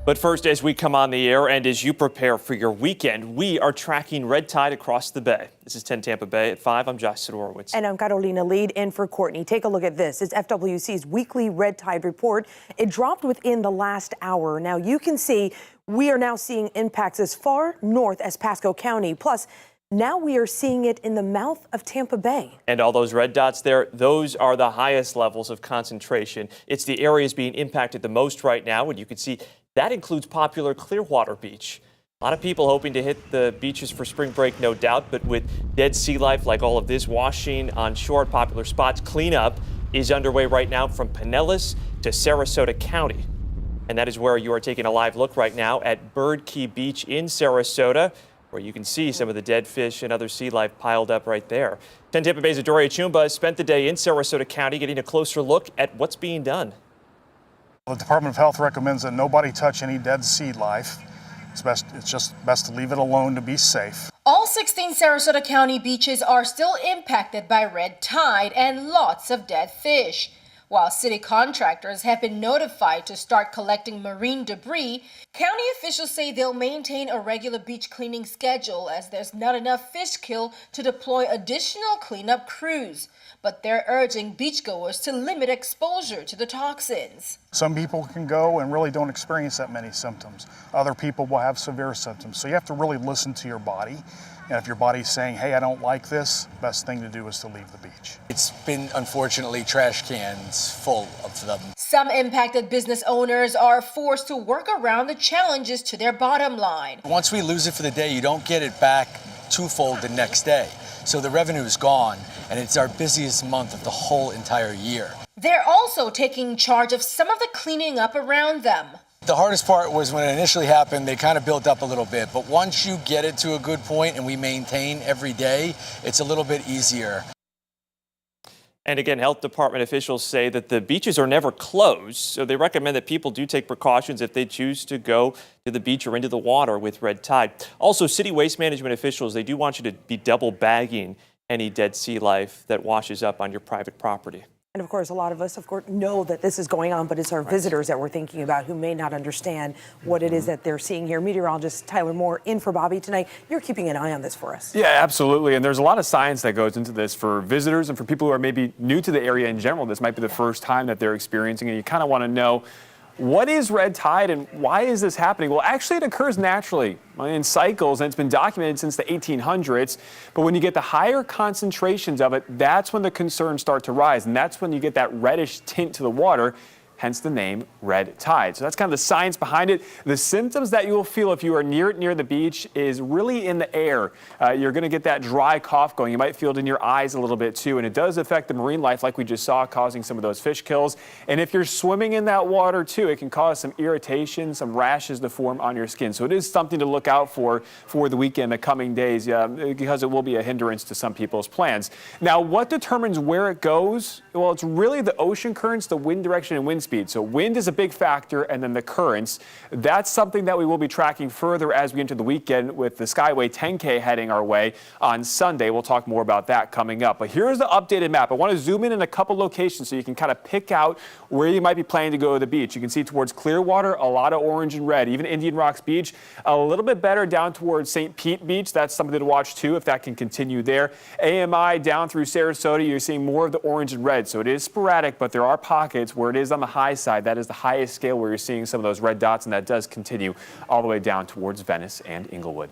But first, as we come on the air and as you prepare for your weekend, we are tracking red tide across the bay. This is 10 Tampa Bay at 5. I'm Josh Sidorowicz. And I'm Carolina Lead in for Courtney. Take a look at this. It's FWC's weekly red tide report. It dropped within the last hour. Now you can see we are now seeing impacts as far north as Pasco County. Plus, now we are seeing it in the mouth of Tampa Bay. And all those red dots there, those are the highest levels of concentration. It's the areas being impacted the most right now, and you can see that includes popular Clearwater Beach. A lot of people hoping to hit the beaches for spring break, no doubt, but with dead sea life like all of this washing on shore at popular spots, cleanup is underway right now from Pinellas to Sarasota County. And that is where you are taking a live look right now at Bird Key Beach in Sarasota, where you can see some of the dead fish and other sea life piled up right there. 10 Tampa Bay's Adoria Chumba spent the day in Sarasota County getting a closer look at what's being done. The Department of Health recommends that nobody touch any dead sea life. It's just best to leave it alone to be safe. All 16 Sarasota County beaches are still impacted by red tide and lots of dead fish. While city contractors have been notified to start collecting marine debris, county officials say they'll maintain a regular beach cleaning schedule as there's not enough fish kill to deploy additional cleanup crews. But they're urging beachgoers to limit exposure to the toxins. Some people can go and really don't experience that many symptoms. Other people will have severe symptoms. So you have to really listen to your body. And if your body's saying, hey, I don't like this, best thing to do is to leave the beach. It's been, unfortunately, trash cans full of them. Some impacted business owners are forced to work around the challenges to their bottom line. Once we lose it for the day, you don't get it back twofold the next day. So the revenue is gone, and it's our busiest month of the whole entire year. They're also taking charge of some of the cleaning up around them. The hardest part was when it initially happened, they kind of built up a little bit. But once you get it to a good point and we maintain every day, it's a little bit easier. And again, health department officials say that the beaches are never closed, so they recommend that people do take precautions if they choose to go to the beach or into the water with red tide. Also, city waste management officials, they do want you to be double bagging any dead sea life that washes up on your private property. And of course, a lot of us, know that this is going on, but it's our visitors that we're thinking about who may not understand what it is that they're seeing here. Meteorologist Tyler Moore in for Bobby tonight. You're keeping an eye on this for us. Yeah, absolutely. And there's a lot of science that goes into this for visitors and for people who are maybe new to the area in general. This might be the first time that they're experiencing it. You kind of want to know, what is red tide and why is this happening? Well, actually, it occurs naturally in cycles, and it's been documented since the 1800s. But when you get the higher concentrations of it, that's when the concerns start to rise, and that's when you get that reddish tint to the water, hence the name red tide. So that's kind of the science behind it. The symptoms that you will feel if you are near the beach is really in the air. You're going to get that dry cough going. You might feel it in your eyes a little bit too, and it does affect the marine life like we just saw, causing some of those fish kills. And if you're swimming in that water too, it can cause some irritation, some rashes to form on your skin. So it is something to look out for the weekend, the coming days, because it will be a hindrance to some people's plans. Now, what determines where it goes? Well, it's really the ocean currents, the wind direction, and wind speed. So wind is a big factor, and then the currents. That's something that we will be tracking further as we enter the weekend with the Skyway 10K heading our way on Sunday. We'll talk more about that coming up. But here's the updated map. I want to zoom in a couple locations so you can kind of pick out where you might be planning to go to the beach. You can see towards Clearwater, a lot of orange and red. Even Indian Rocks Beach, a little bit better down towards St. Pete Beach. That's something to watch too if that can continue there. AMI down through Sarasota, you're seeing more of the orange and red. So it is sporadic, but there are pockets where it is on the high side. That is the highest scale where you're seeing some of those red dots, and that does continue all the way down towards Venice and Inglewood.